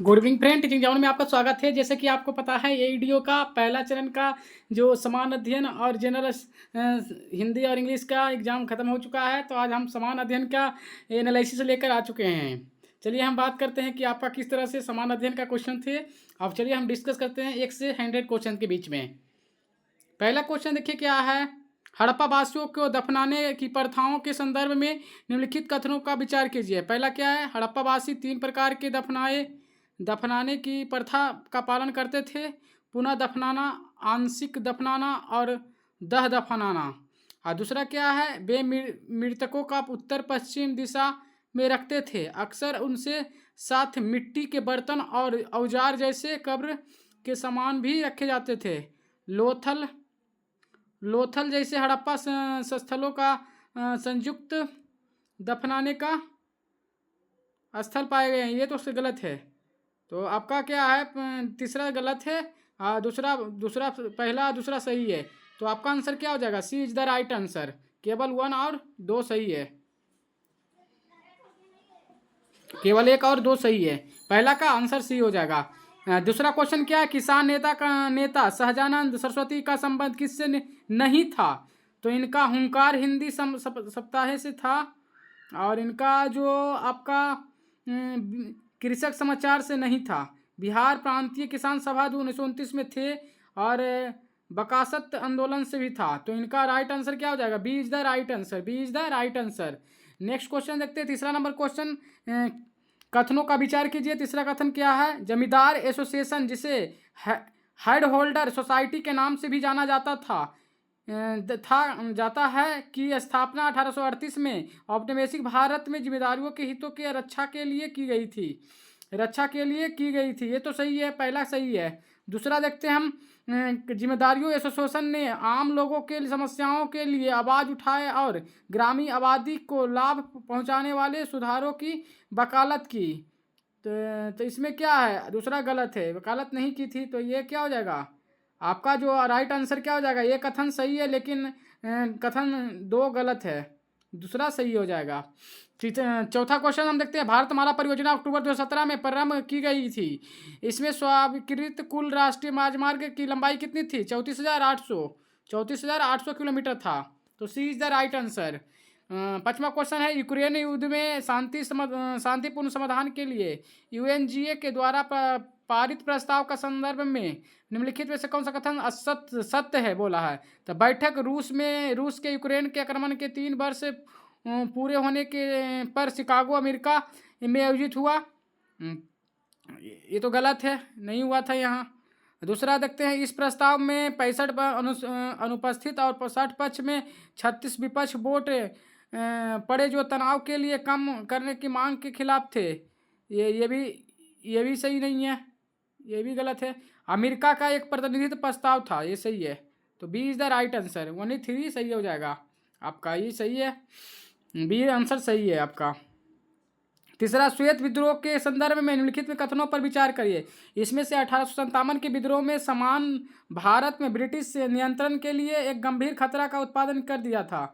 Good evening friend, teaching John में आपका स्वागत है। जैसे कि आपको पता है, एईडीओ का पहला चरण का जो समान अध्ययन और जनरल हिंदी और इंग्लिश का एग्ज़ाम ख़त्म हो चुका है। तो आज हम समान अध्ययन का एनालिसिस लेकर आ चुके हैं। चलिए हम बात करते हैं कि आपका किस तरह से समान अध्ययन का क्वेश्चन थे। अब चलिए हम डिस्कस करते हैं 1 से 100 क्वेश्चन के बीच में। पहला क्वेश्चन देखिए क्या है। हड़प्पा वासियों को दफनाने की प्रथाओं के संदर्भ में निम्नलिखित कथनों का विचार कीजिए। पहला क्या है, हड़प्पा वासी 3 प्रकार के दफनाने की प्रथा का पालन करते थे। पुनः दफनाना, आंशिक दफनाना और दह दफनाना। और दूसरा क्या है, वे मृतकों का उत्तर पश्चिम दिशा में रखते थे। अक्सर उनसे साथ मिट्टी के बर्तन और औजार जैसे कब्र के सामान भी रखे जाते थे। लोथल जैसे हड़प्पा स्थलों का संयुक्त दफनाने का स्थल पाए गए हैं। ये तो उससे गलत है। तो आपका क्या है, तीसरा गलत है। दूसरा दूसरा पहला दूसरा सही है। तो आपका आंसर क्या हो जाएगा, सी इज द राइट आंसर। केवल 1 और 2 सही है, केवल 1 और 2 सही है। पहला का आंसर सी हो जाएगा। दूसरा क्वेश्चन क्या है, किसान नेता सहजानंद सरस्वती का संबंध किससे नहीं था। तो इनका हुंकार हिंदी सप्ताह से था। और इनका जो आपका कृषक समाचार से नहीं था। बिहार प्रांतीय किसान सभा 1929 में थे और बकासत आंदोलन से भी था। तो इनका राइट आंसर क्या हो जाएगा, B is the right answer. B is the right answer. Next question देखते हैं, तीसरा नंबर क्वेश्चन। कथनों का विचार कीजिए। तीसरा कथन क्या है, जमींदार एसोसिएशन जिसे हेड होल्डर सोसाइटी के नाम से भी जाना जाता है की स्थापना 1838 में औपनिवेशिक भारत में जिम्मेदारियों के हितों के रक्षा के लिए की गई थी। ये तो सही है, पहला सही है। दूसरा देखते हैं हम, जिम्मेदारियों एसोसिएशन ने आम लोगों के समस्याओं के लिए आवाज़ उठाए और ग्रामीण आबादी को लाभ पहुंचाने वाले सुधारों की वकालत की। तो इसमें क्या है, दूसरा गलत है, वकालत नहीं की थी। तो ये क्या हो जाएगा, आपका जो राइट आंसर क्या हो जाएगा, ये कथन सही है लेकिन कथन 2 गलत है, दूसरा सही हो जाएगा। चौथा क्वेश्चन हम देखते हैं, भारतमाला परियोजना अक्टूबर 2017 में प्रारंभ की गई थी। इसमें स्वीकृत कुल राष्ट्रीय राजमार्ग की लंबाई कितनी थी, 34,800 किलोमीटर था। तो सी इज द राइट आंसर। पांचवा क्वेश्चन है, यूक्रेन युद्ध में शांतिपूर्ण समाधान के लिए यूएनजीए के द्वारा पारित प्रस्ताव का संदर्भ में निम्नलिखित में से कौन सा कथन सत्य है बोला है। तो बैठक रूस के यूक्रेन के आक्रमण के 3 वर्ष पूरे होने के पर शिकागो अमेरिका में आयोजित हुआ। ये तो गलत है, नहीं हुआ था यहाँ। दूसरा देखते हैं, इस प्रस्ताव में 65 अनुपस्थित और 60 पक्ष में 36 विपक्ष वोट पड़े जो तनाव के लिए कम करने की मांग के खिलाफ थे। ये भी सही नहीं है, ये भी गलत है। अमेरिका का एक प्रतिनिधित्व प्रस्ताव था, ये सही है। तो B is the right answer. 1 3 सही हो जाएगा आपका, ये सही है, बी आंसर सही है आपका। तीसरा, श्वेत विद्रोह के संदर्भ में निम्नलिखित में कथनों पर विचार करिए। इसमें से 1857 के विद्रोह में समान भारत में ब्रिटिश नियंत्रण के लिए एक गंभीर खतरा का उत्पादन कर दिया था।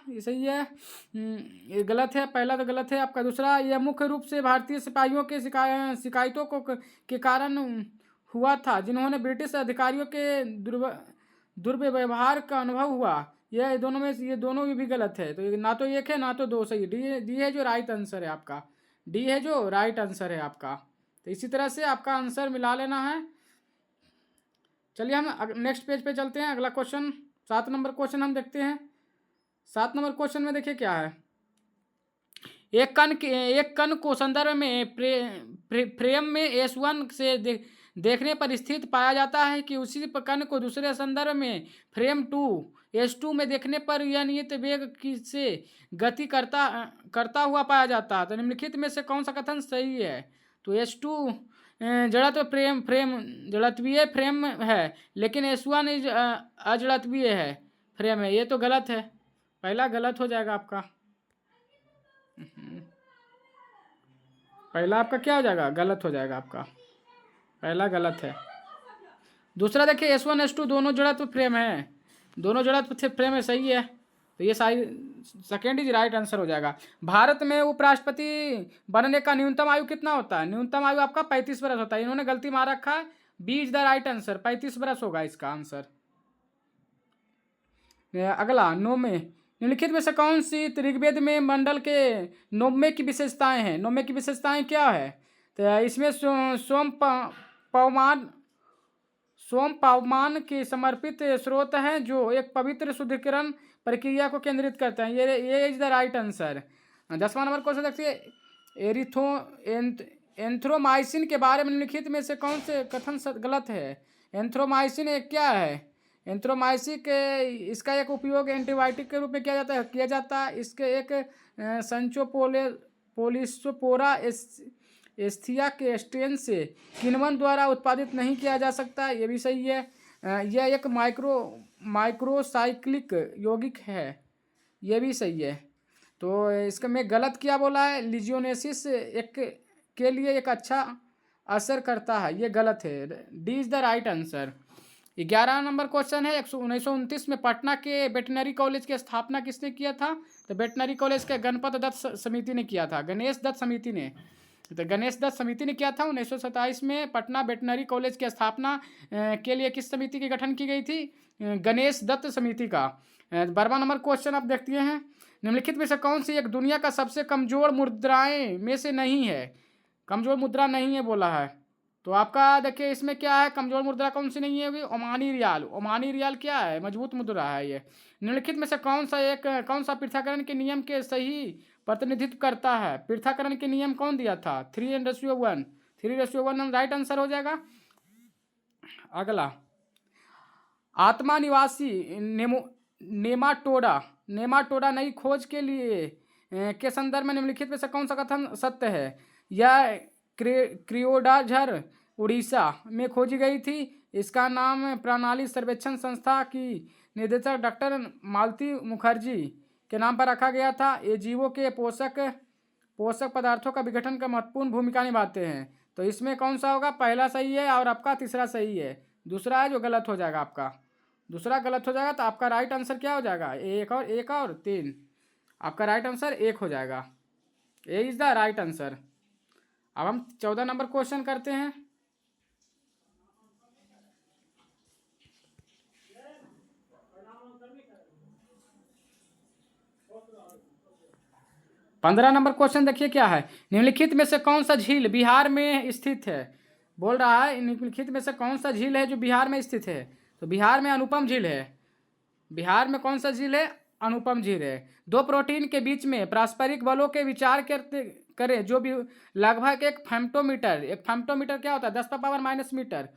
ये सही है, ये गलत है, पहला तो गलत है आपका। दूसरा, यह मुख्य रूप से भारतीय सिपाहियों के शिकायतों के कारण हुआ था जिन्होंने ब्रिटिश अधिकारियों के दुर्व्यवहार का अनुभव हुआ। ये दोनों भी गलत है। तो ना तो 1 है ना तो 2 सही। डी है जो राइट आंसर है आपका, डी है जो राइट आंसर है आपका। तो इसी तरह से आपका आंसर मिला लेना है। चलिए हम नेक्स्ट पेज पे चलते हैं। अगला क्वेश्चन 7 नंबर क्वेश्चन हम देखते हैं। 7 नंबर क्वेश्चन में देखिए क्या है, एक कण को संदर्भ में फ्रेम में S1 से देखने पर स्थित पाया जाता है कि उसी कण को दूसरे संदर्भ में फ्रेम 2 S2 में देखने पर यह नियत वेग से गति करता हुआ पाया जाता है। तो निम्नलिखित में से कौन सा कथन सही है। तो S2 जड़त्वीय फ्रेम है लेकिन S1 अजड़त्वीय है फ्रेम है। ये तो गलत है, पहला गलत हो जाएगा आपका। पहला आपका क्या हो जाएगा, गलत हो जाएगा आपका, पहला गलत है। दूसरा देखिए, S1 S2 दोनों जड़त्व फ्रेम है, सही है। तो ये सेकेंड इज राइट आंसर हो जाएगा। भारत में उपराष्ट्रपति बनने का न्यूनतम आयु कितना होता है? न्यूनतम आयु आपका 35 वर्ष होता है। इन्होंने गलती मार रखा है, B is the right answer, 35 वर्ष होगा इसका आंसर। अगला, नौमे, निम्नलिखित में से कौन सी ऋग्वेद में मंडल के नौमे की विशेषताएं हैं? नौमे की विशेषताएं क्या है? तो इसमें पवमान सोम पवमान के समर्पित स्रोत हैं जो एक पवित्र शुद्धिकरण प्रक्रिया को केंद्रित करते हैं। ये इज द राइट आंसर। 10वां नंबर क्वेश्चन देखिए, एंथ्रोमाइसिन के बारे में निम्नलिखित में से कौन से कथन गलत है? एंथ्रोमाइसिन एक क्या है? एंथ्रोमाइसिन के इसका एक उपयोग एंटीबायोटिक के रूप में किया जाता है। इसके एक पोलिसोपोरा एस्थिया के स्ट्रेन से किण्वन द्वारा उत्पादित नहीं किया जा सकता, ये भी सही है। यह एक माइक्रोसाइक्लिक यौगिक है, ये भी सही है। तो इसका में गलत क्या बोला है? लिजियोनेसिस एक के लिए एक अच्छा असर करता है, ये गलत है। D is the right answer. 11 number question है, 1929 में पटना के वेटनरी कॉलेज की स्थापना किसने किया था? तो वेटनरी कॉलेज के गणपत दत्त समिति ने किया था, गणेश दत्त समिति ने। तो गणेश दत्त समिति ने किया था। 1927 में पटना वेटनरी कॉलेज की स्थापना के लिए किस समिति की गठन की गई थी? गणेश दत्त समिति का। 12वां नंबर क्वेश्चन आप देखते हैं, निम्नलिखित में से कौन सी एक दुनिया का सबसे कमजोर मुद्राएं में से नहीं है? कमजोर मुद्रा नहीं है बोला है। तो आपका देखिए इसमें क्या है, कमजोर मुद्रा कौन सी नहीं है होगी? ओमानी रियाल। ओमानी रियाल क्या है? मजबूत मुद्रा है ये। निम्नलिखित में से कौन सा पृथक्करण के नियम के सही प्रतिनिधित्व करता है? पृथक्करण के नियम कौन दिया था? 3:1। 3:1 राइट आंसर हो जाएगा। अगला, आत्मा निवासी नेमाटोडा नई खोज के लिए के संदर्भ में निम्नलिखित में से कौन सा कथन सत्य है? यह क्रियोडाझर उड़ीसा में खोजी गई थी। इसका नाम प्रणाली सर्वेक्षण संस्था की निदेशक डॉक्टर मालती मुखर्जी के नाम पर रखा गया था। ये जीवों के पोषक पदार्थों का विघटन का महत्वपूर्ण भूमिका निभाते हैं। तो इसमें कौन सा होगा? पहला सही है और आपका तीसरा सही है, दूसरा है जो गलत हो जाएगा आपका। दूसरा गलत हो जाएगा तो आपका राइट आंसर क्या हो जाएगा? एक और 3। आपका राइट आंसर 1 हो जाएगा। A is the right answer. अब हम 14 नंबर क्वेश्चन करते हैं। पंद्रह नंबर क्वेश्चन देखिए क्या है, निम्नलिखित में से कौन सा झील बिहार में स्थित है? बोल रहा है निम्नलिखित में से कौन सा झील है जो बिहार में स्थित है? तो बिहार में अनुपम झील है। बिहार में कौन सा झील है? अनुपम झील है। दो प्रोटीन के बीच में पारस्परिक बलों के विचार करें जो भी लगभग एक फेम्टोमीटर क्या होता है? 10⁻⁻ मीटर,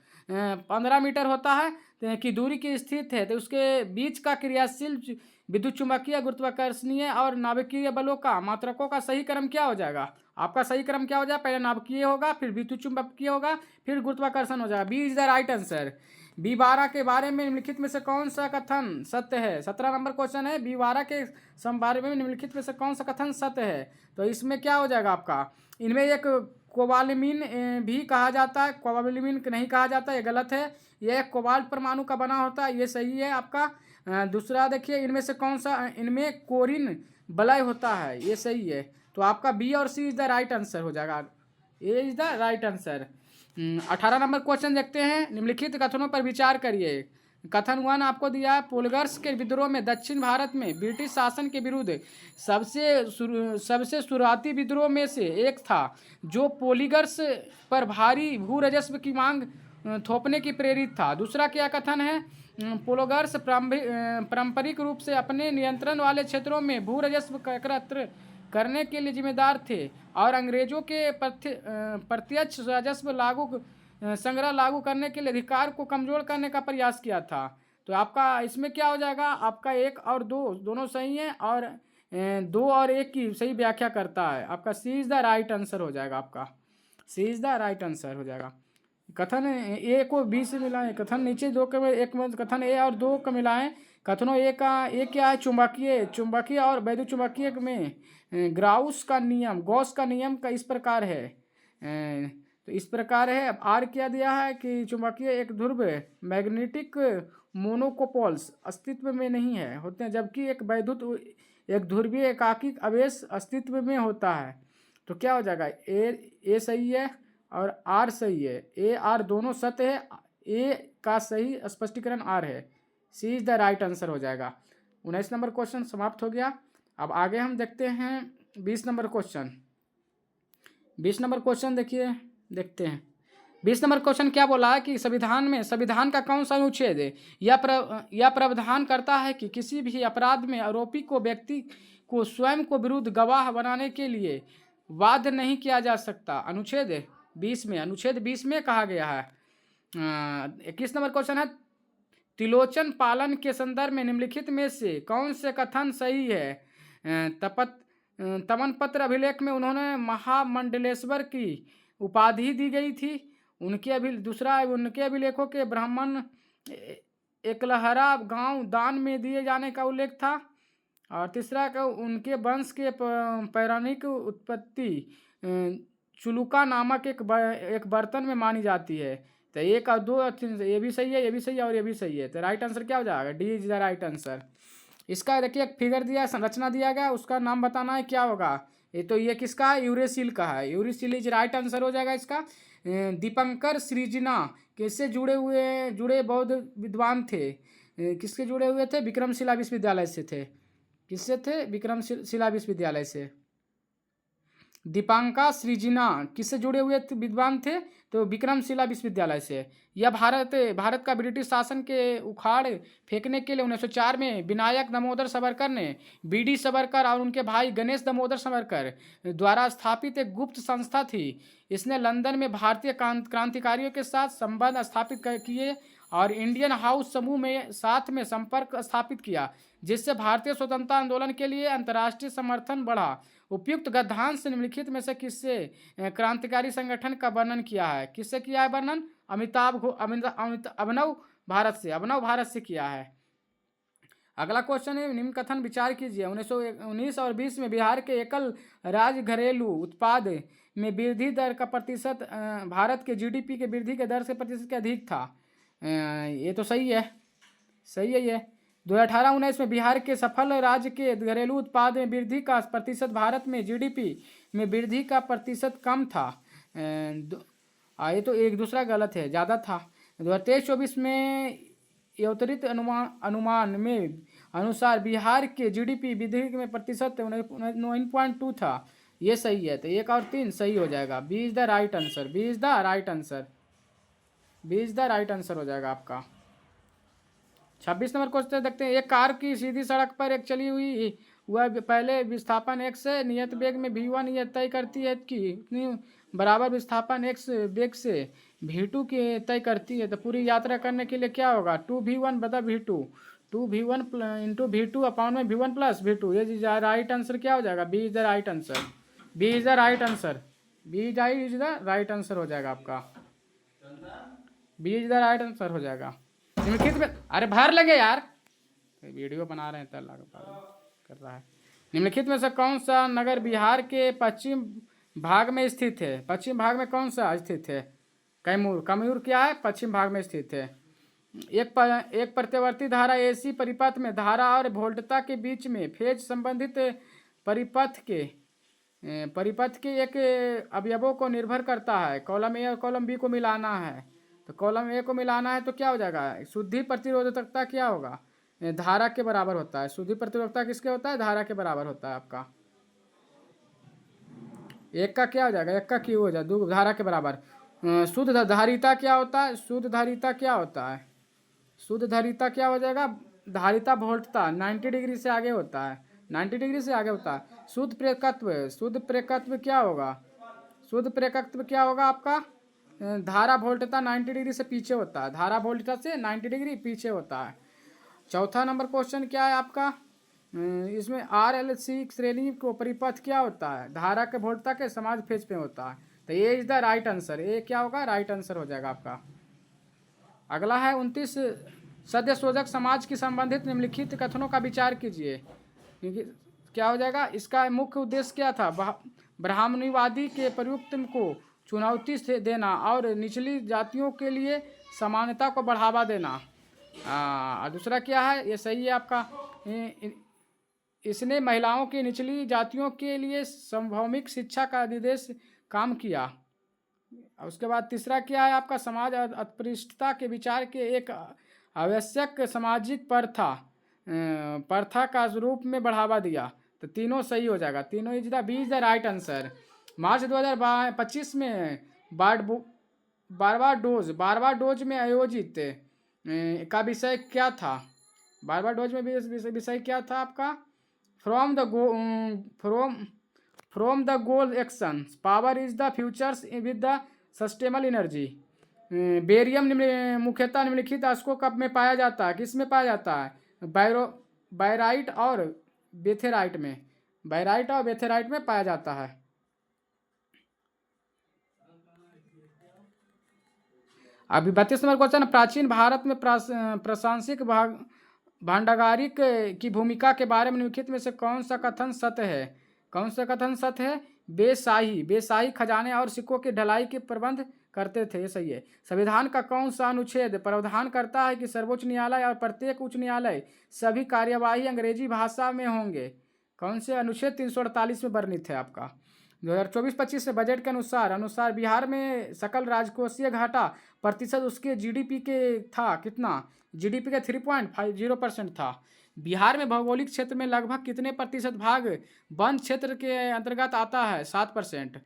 15 मीटर होता है की दूरी की स्थित है। तो उसके बीच का क्रियाशील विद्युत चुंबकीय, गुरुत्वाकर्षणीय और नाभिकीय बलों का मात्रकों का सही क्रम क्या हो जाएगा? आपका सही क्रम क्या हो जाएगा? पहले नाभिकीय होगा, फिर विद्युत चुंबकीय होगा, फिर गुरुत्वाकर्षण हो जाएगा। B is the right answer. B12 के बारे में निम्नलिखित में से कौन सा कथन सत्य है? 17 नंबर क्वेश्चन है, B12 के बारे में निम्नलिखित में से कौन सा कथन सत्य है? तो इसमें क्या हो जाएगा आपका? इनमें एक कोबालमिन भी कहा जाता है, कोबालमिन नहीं कहा जाता, ये गलत है। यह एक कोबाल्ट परमाणु का बना होता है, ये सही है आपका। दूसरा देखिए, इनमें से कौन सा, इनमें कोरिन वलय होता है, ये सही है। तो आपका बी और C is the right answer हो जाएगा। A is the right answer. 18 number question देखते हैं, निम्नलिखित कथनों पर विचार करिए। कथन 1 आपको दिया है, पोलगर्स के विद्रोह में दक्षिण भारत में ब्रिटिश शासन के विरुद्ध सबसे शुरुआती विद्रोह में से एक था जो पोलिगर्स पर भारी भू राजस्व की मांग थोपने की प्रेरित था। दूसरा क्या कथन है? पोलगर्स पारंपरिक रूप से अपने नियंत्रण वाले क्षेत्रों में भू राजस्व एकत्र करने के लिए जिम्मेदार थे और अंग्रेजों के प्रत्यक्ष राजस्व संग्रह लागू करने के लिए अधिकार को कमजोर करने का प्रयास किया था। तो आपका इसमें क्या हो जाएगा? आपका 1 और 2 दोनों सही हैं और 2 और 1 की सही व्याख्या करता है। आपका सी इज द राइट आंसर हो जाएगा। आपका सी इज द राइट आंसर हो जाएगा। कथन ए को बी से मिलाएं, कथन नीचे 2 के एक कथन ए और 2 का मिलाएं। कथनों ए क्या है? चुंबकीय और वैद्युत चुंबकीय में गॉस का नियम का इस प्रकार है। तो इस प्रकार है। अब आर क्या दिया है कि चुंबकीय एक ध्रुव मैग्नेटिक मोनोकोपोल्स अस्तित्व में नहीं है होते हैं, जबकि एक वैद्युत एक ध्रुवीय एकाकी आवेश अस्तित्व में होता है। तो क्या हो जाएगा, ए सही है और आर सही है, ए आर दोनों सत्य है, ए का सही स्पष्टीकरण आर है। सी इज द राइट आंसर हो जाएगा। 19 नंबर क्वेश्चन समाप्त हो गया। अब आगे हम देखते हैं 20 नंबर क्वेश्चन। 20 नंबर क्वेश्चन देखते हैं 20 नंबर क्वेश्चन क्या बोला है कि संविधान का कौन सा अनुच्छेद है यह प्रावधान करता है कि किसी भी अपराध में आरोपी को व्यक्ति को स्वयं को विरुद्ध गवाह बनाने के लिए बाध्य नहीं किया जा सकता। अनुच्छेद 20 में कहा गया है। 21 नंबर क्वेश्चन है, त्रिलोचन पालन के संदर्भ में निम्नलिखित में से कौन से कथन सही है। तमनपत्र अभिलेख में उन्होंने महामंडलेश्वर की उपाधि दी गई थी। उनके अभिलेखों के ब्राह्मण एकलहरा गांव दान में दिए जाने का उल्लेख था। और तीसरा का उनके वंश के पौराणिक उत्पत्ति चुलुका नामक एक बर्तन में मानी जाती है। तो एक और दो ये भी सही है, ये भी सही है और ये भी सही है। तो राइट आंसर क्या हो जाएगा, D is the right answer. इसका देखिए एक फिगर दिया, संरचना दिया गया, उसका नाम बताना है क्या होगा। ये किसका है, यूरेसिल का है। यूरेसिल इज राइट आंसर हो जाएगा इसका। दीपंकर सृजना किससे जुड़े बौद्ध विद्वान थे। किसके जुड़े हुए थे, विक्रमशिला विश्वविद्यालय से थे। किससे थे, विक्रमशिला विश्वविद्यालय से। दीपांका सृजना किससे जुड़े हुए विद्वान थे, तो विक्रमशिला विश्वविद्यालय से। यह भारत का ब्रिटिश शासन के उखाड़ फेंकने के लिए 1904 में विनायक दामोदर सावरकर ने बीडी सावरकर और उनके भाई गणेश दामोदर सावरकर द्वारा स्थापित एक गुप्त संस्था थी। इसने लंदन में भारतीय क्रांतिकारियों के साथ संबंध स्थापित किए और इंडियन हाउस समूह में साथ में संपर्क स्थापित किया, जिससे भारतीय स्वतंत्रता आंदोलन के लिए अंतर्राष्ट्रीय समर्थन बढ़ा। उपयुक्त गद्यांश निम्नलिखित में से किससे क्रांतिकारी संगठन का वर्णन किया है। किससे किया है वर्णन, अभिनव भारत से किया है। अगला क्वेश्चन है, निम्न कथन विचार कीजिए। 1919 और 20 में बिहार के एकल राज्य घरेलू उत्पाद में वृद्धि दर का प्रतिशत भारत के जीडीपी के वृद्धि के दर से प्रतिशत के अधिक था। ये तो सही है ये। 2018-19 में बिहार के सफल राज्य के घरेलू उत्पाद में वृद्धि का प्रतिशत भारत में जीडीपी में वृद्धि का प्रतिशत कम था। ये तो एक दूसरा गलत है, ज़्यादा था। 2023-24 में अवतरित अनुमान में अनुसार बिहार के जीडीपी वृद्धि में प्रतिशत 9.2 था। ये सही है। तो 1 और 3 सही हो जाएगा। B is the right answer हो जाएगा आपका। 26 नंबर क्वेश्चन देखते हैं। एक कार की सीधी सड़क पर एक चली हुई वह पहले विस्थापन x से नियत वेग में v1 यह तय करती है कि उतनी बराबर विस्थापन x वेग से v2 की तय करती है। तो पूरी यात्रा करने के लिए क्या होगा, 2v1 बटा v2, 2v1 into v2 upon में v1 प्लस v2। ये राइट आंसर क्या हो जाएगा, B is the right answer हो जाएगा आपका। B is the right answer हो जाएगा। निम्नलिखित में, अरे भर लगे यार, वीडियो बना रहे हैं तब कर रहा है। निम्नलिखित में से कौन सा नगर बिहार के पश्चिम भाग में स्थित है। पश्चिम भाग में कौन सा स्थित है, कैमूर क्या है, पश्चिम भाग में स्थित है। एक प्रत्यावर्ती धारा एसी परिपथ में धारा और वोल्टता के बीच में फेज संबंधित परिपथ के एक अवयवों को निर्भर करता है। कॉलम ए और कॉलम बी को मिलाना है, तो कॉलम ए को मिलाना है तो क्या हो जाएगा, शुद्धि प्रतिरोधकता क्या होगा, धारा के बराबर होता है। शुद्धि प्रतिरोधकता किसके होता है, धारा के बराबर होता है आपका। एक का क्या हो जाएगा, एक का क्यू हो जाएगा, दो धारा के बराबर। शुद्ध धारिता क्या होता है, शुद्ध धारिता क्या हो जाएगा, धारिता वोल्टता 90 डिग्री से आगे होता है, 90 डिग्री से आगे होता है। शुद्ध प्रेरकत्व क्या होगा आपका, धारा वोल्टता 90 डिग्री से पीछे होता है, धारा वोल्टता से 90 डिग्री पीछे होता है। चौथा नंबर क्वेश्चन क्या है आपका, इसमें RLC श्रेणी को परिपथ क्या होता है, धारा के वोल्टता के समान फेज पे होता है। तो ये इज द राइट आंसर, ये क्या होगा, राइट आंसर हो जाएगा आपका। अगला है 29 सद्यशोधक समाज की संबंधित निम्नलिखित कथनों का विचार कीजिए। क्या हो जाएगा, इसका मुख्य उद्देश्य क्या था, ब्राह्मणवादी के प्रयुक्त को चुनौती से देना और निचली जातियों के लिए समानता को बढ़ावा देना। दूसरा क्या है, ये सही है आपका, इसने महिलाओं की निचली जातियों के लिए सार्वभौमिक शिक्षा का निर्देश काम किया। और उसके बाद तीसरा क्या है आपका, समाज अस्पृश्यता के विचार के एक आवश्यक सामाजिक प्रथा का रूप में बढ़ावा दिया। तो तीनों सही हो जाएगा, तीनों is the B is the right answer. March 2025 में बारबाडोज में आयोजित का विषय क्या था? बारबाडोज में विषय क्या था आपका? From the goal action power is the futures with the sustainable energy. Barium मुख्यतः निम्नलिखित अयस्कों कब में पाया जाता है? किस में पाया जाता है? बायराइट और बेथेराइट में, बायराइट और बेथेराइट में पाया जाता है। अभी 32 नंबर क्वेश्चन, प्राचीन भारत में प्रशासनिक भांडागारिक की भूमिका के बारे में निम्नलिखित में से कौन सा कथन सत्य है? कौन सा कथन सत्य है? बेशाही खजाने और सिक्कों की ढलाई के प्रबंध करते थे, ये सही है। संविधान का कौन सा अनुच्छेद प्रावधान करता है कि सर्वोच्च न्यायालय और प्रत्येक उच्च न्यायालय सभी कार्यवाही अंग्रेजी भाषा में होंगे? कौन से अनुच्छेद 348 में वर्णित है आपका? 2024-25 में बजट के अनुसार बिहार में सकल राजकोषीय घाटा प्रतिशत उसके जीडीपी के था कितना? जीडीपी के 3.50% था। बिहार में भौगोलिक क्षेत्र में लगभग कितने प्रतिशत भाग वन क्षेत्र के अंतर्गत आता है? 7%।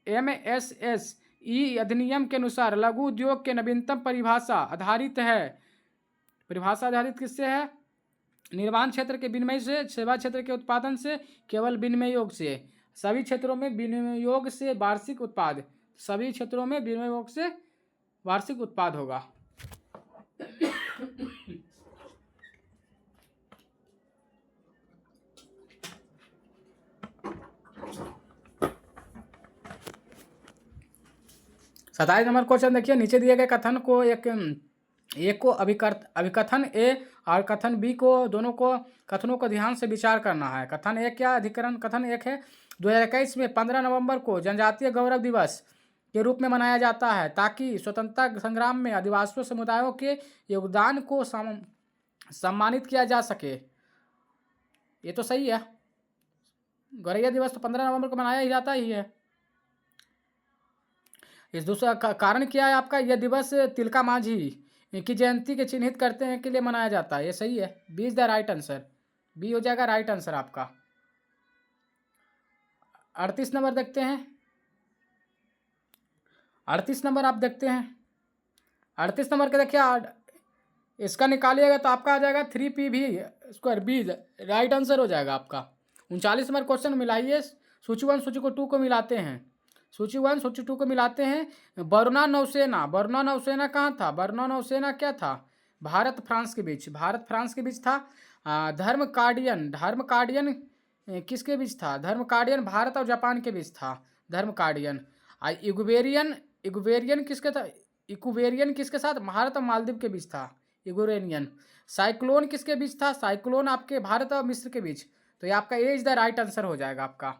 MSSE अधिनियम के अनुसार लघु उद्योग के नवीनतम परिभाषा आधारित किससे है? निर्माण क्षेत्र के विनिमय से, सेवा क्षेत्र के उत्पादन से, केवल विनियोग से। सभी क्षेत्रों में विनियोग से वार्षिक उत्पाद, सभी क्षेत्रों में विनियोग से वार्षिक उत्पाद होगा। सताईस नंबर क्वेश्चन देखिए, नीचे दिए गए कथन को एक को अभिकथन ए और कथन बी को, दोनों को कथनों को ध्यान से विचार करना है। कथन एक क्या? अधिकरण कथन एक है 2021 में 15 नवंबर को जनजातीय गौरव दिवस के रूप में मनाया जाता है ताकि स्वतंत्रता संग्राम में आदिवासी समुदायों के योगदान को सम्मानित किया जा सके। ये तो सही है, गौरैया दिवस तो 15 नवंबर को मनाया ही जाता ही है। इस दूसरा कारण क्या है आपका? यह दिवस तिलका मांझी की जयंती के चिन्हित करते हैं के लिए मनाया जाता है, ये सही है, B is the right answer, B हो जाएगा राइट आंसर आपका। 38 नंबर देखते हैं, 38 नंबर आप देखते हैं। 38 नंबर के देखिए, इसका निकालिएगा तो आपका आ जाएगा 3PV² बी राइट आंसर हो जाएगा आपका। 39 नंबर क्वेश्चन मिलाइए, सूची 1 सूची को 2 को मिलाते हैं, सूची 1 सूची 2 को मिलाते हैं। बरुणा नौसेना कहाँ था? बरुणा नौसेना क्या था? भारत फ्रांस के बीच था। धर्म कार्डियन किसके बीच था? धर्म कार्डियन भारत और जापान के बीच था, धर्म कार्डियन। इक्वेरियन किसके था? इक्वेरियन किसके साथ? भारत और मालदीव के बीच था, इक्वेरियन। साइक्लोन किसके बीच था? साइक्लोन आपके भारत और मिस्र के बीच। तो ये आपका ए इज द राइट आंसर हो जाएगा आपका।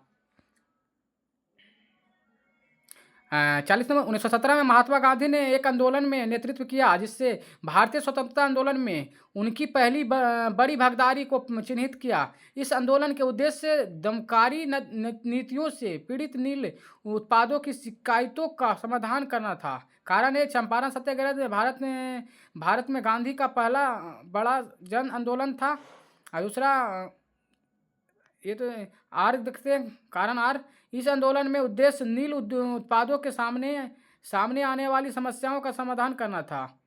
40 नंबर, 1917 में महात्मा गांधी ने एक आंदोलन में नेतृत्व किया जिससे भारतीय स्वतंत्रता आंदोलन में उनकी पहली बड़ी भागीदारी को चिन्हित किया। इस आंदोलन के उद्देश्य से दमकारी नीतियों से पीड़ित नील उत्पादों की शिकायतों का समाधान करना था। कारण है चंपारण सत्याग्रह भारत में गांधी का पहला बड़ा जन आंदोलन था। और दूसरा ये तो आर देखते हैं, कारण आर, इस आंदोलन में उद्देश्य नील उत्पादों के सामने आने वाली समस्याओं का समाधान करना था।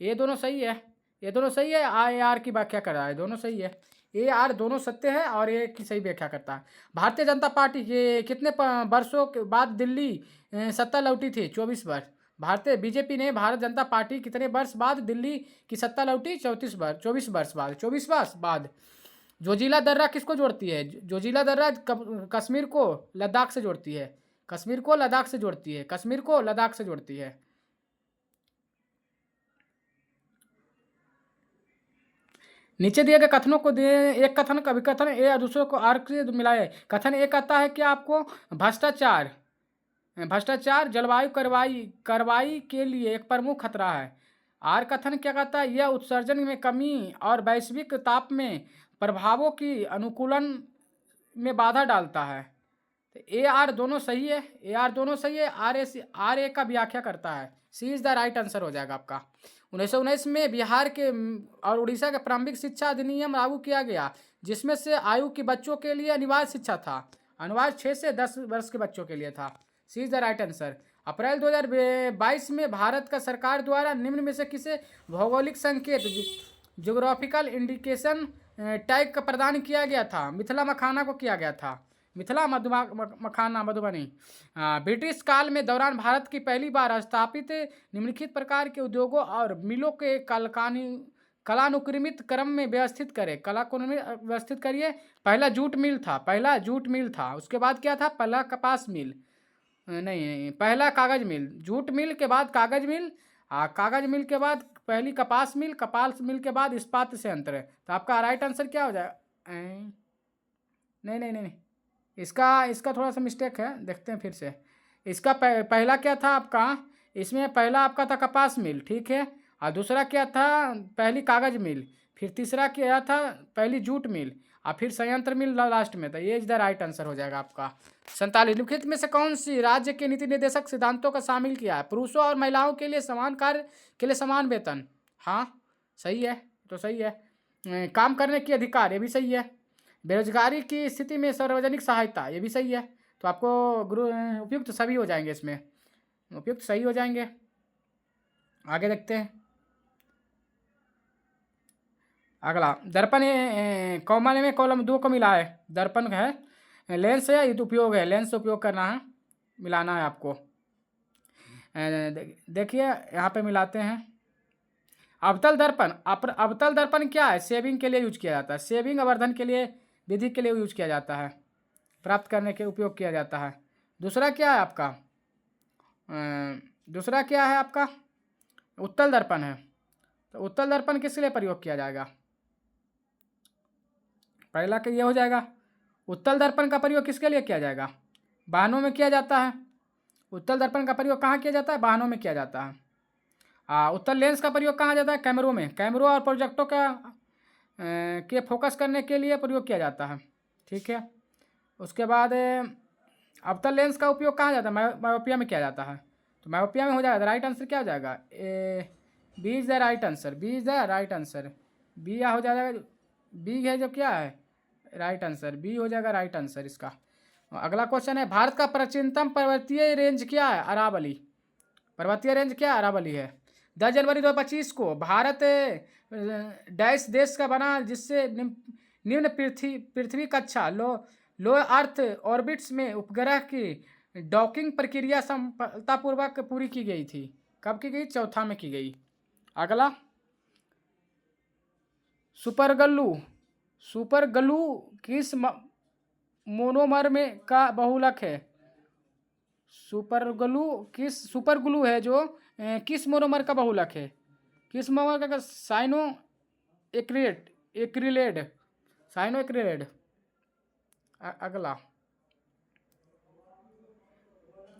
ये दोनों सही है, ये दोनों सही है। ए आर की व्याख्या कर रहा है, दोनों सही है, ए आर दोनों सत्य है और ये की सही व्याख्या करता है। भारतीय जनता पार्टी के कितने वर्षों के बाद दिल्ली सत्ता लौटी थी? 24 वर्ष। भारतीय बीजेपी ने भारत जनता पार्टी कितने वर्ष बाद दिल्ली की सत्ता लौटी? 24 वर्ष बाद। जोजिला दर्रा किसको जोड़ती है? जोजिला दर्रा कश्मीर को लद्दाख से जोड़ती है, कश्मीर को लद्दाख से जोड़ती है। नीचे दिए गए कथनों को एक कथन का विकथन ए और दूसरों को आर से मिलाए। कथन ए कहता है कि आपको भ्रष्टाचार जलवायु कार्रवाई के लिए एक प्रमुख खतरा है। आर कथन क्या कहता है, यह उत्सर्जन में कमी और वैश्विक ताप में प्रभावों की अनुकूलन में बाधा डालता है। तो ए आर दोनों सही है, ए आर दोनों सही है। आर ए का व्याख्या करता है। सी इज द राइट आंसर हो जाएगा आपका। 1919 में बिहार के और उड़ीसा के प्रारंभिक शिक्षा अधिनियम लागू किया गया, जिसमें से आयु के बच्चों के लिए अनिवार्य शिक्षा था। अनिवार्य 6 से 10 वर्ष के बच्चों के लिए था। सी इज द राइट आंसर। अप्रैल 2022 में भारत का सरकार द्वारा निम्न में से किसे भौगोलिक संकेत ज्योग्राफिकल इंडिकेशन टैग का प्रदान किया गया था? मिथिला मखाना को किया गया था। मिथिला मखाना मधुबनी। ब्रिटिश काल में दौरान भारत की पहली बार स्थापित निम्नलिखित प्रकार के उद्योगों और मिलों के कलानुक्रमित क्रम में व्यवस्थित करें। कला को व्यवस्थित करिए। पहला जूट मिल था, पहला जूट मिल था। उसके बाद क्या था? पहला कपास मिल, नहीं, पहला कागज मिल। जूट मिल के बाद कागज मिल, कागज मिल के बाद पहली कपास मिल, कपास मिल के बाद इस्पात संयंत्र। तो आपका राइट आंसर क्या हो जाएगा? नहीं नहीं नहीं, इसका थोड़ा सा मिस्टेक है, देखते हैं फिर से। इसका पहला क्या था आपका? इसमें पहला आपका था कपास मिल, ठीक है। और दूसरा क्या था? पहली कागज मिल। फिर तीसरा क्या था? पहली जूट मिल। और फिर संयंत्र मिल लास्ट में। तो ये इज द राइट आंसर हो जाएगा आपका। 47 निम्नलिखित में से कौन सी राज्य के नीति निर्देशक सिद्धांतों का शामिल किया है? पुरुषों और महिलाओं के लिए समान कार्य के लिए समान वेतन। हाँ सही है, तो सही है। काम करने की अधिकार, ये भी सही है। बेरोजगारी की स्थिति में सार्वजनिक सहायता, ये भी सही है। तो आपको उपयुक्त सभी हो जाएंगे, इसमें उपयुक्त सही हो जाएंगे। आगे देखते हैं अगला। दर्पण कॉमन में कॉलम 2 को मिला है। दर्पण है, लेंस है, ये तो उपयोग है, लेंस से उपयोग करना है, मिलाना है आपको। देखिए यहाँ पे मिलाते हैं। अवतल दर्पण, अवतल दर्पण क्या है? सेविंग के लिए यूज किया जाता है। सेविंग आवर्धन के लिए विधि के लिए यूज किया जाता है, प्राप्त करने के उपयोग किया जाता है। दूसरा क्या है आपका? दूसरा क्या है आपका? उत्तल दर्पण है। तो उत्तल दर्पण किस लिए प्रयोग किया जाएगा? पहला का ये हो जाएगा। उत्तल दर्पण का प्रयोग किसके लिए किया जाएगा? वाहनों में किया जाता है। उत्तल दर्पण का प्रयोग कहाँ किया जाता है? वाहनों में किया जाता है। उत्तल लेंस का प्रयोग कहाँ जाता है? कैमरों में। कैमरों और प्रोजेक्टों का के फोकस करने के लिए प्रयोग किया जाता है, ठीक है। उसके बाद अवतल लेंस का उपयोग कहाँ जाता है? मायोपिया में किया जाता है। तो मायोपिया में हो जाएगा। राइट आंसर क्या हो जाएगा? B is the right answer. B is the right answer. B या हो जाएगा, बी है जो क्या है राइट आंसर, बी हो जाएगा राइट आंसर इसका। अगला क्वेश्चन है, भारत का प्राचीनतम पर्वतीय रेंज क्या है? अरावली। पर्वतीय रेंज क्या? अरावली है। 10 जनवरी 2025 को भारत डैश देश का बना, जिससे निम्न पृथ्वी कक्षा लो अर्थ ऑर्बिट्स में उपग्रह की डॉकिंग प्रक्रिया सफलतापूर्वक पूरी की गई थी। कब की गई? चौथा में की गई। अगला, सुपरग्लू किस मोनोमर में का बहुलक है? सुपरग्लू है जो किस मोनोमर का बहुलक है? किस मोनोमर का? साइनो एक्रिलेड। साइनो एक्रिलेड। अगला,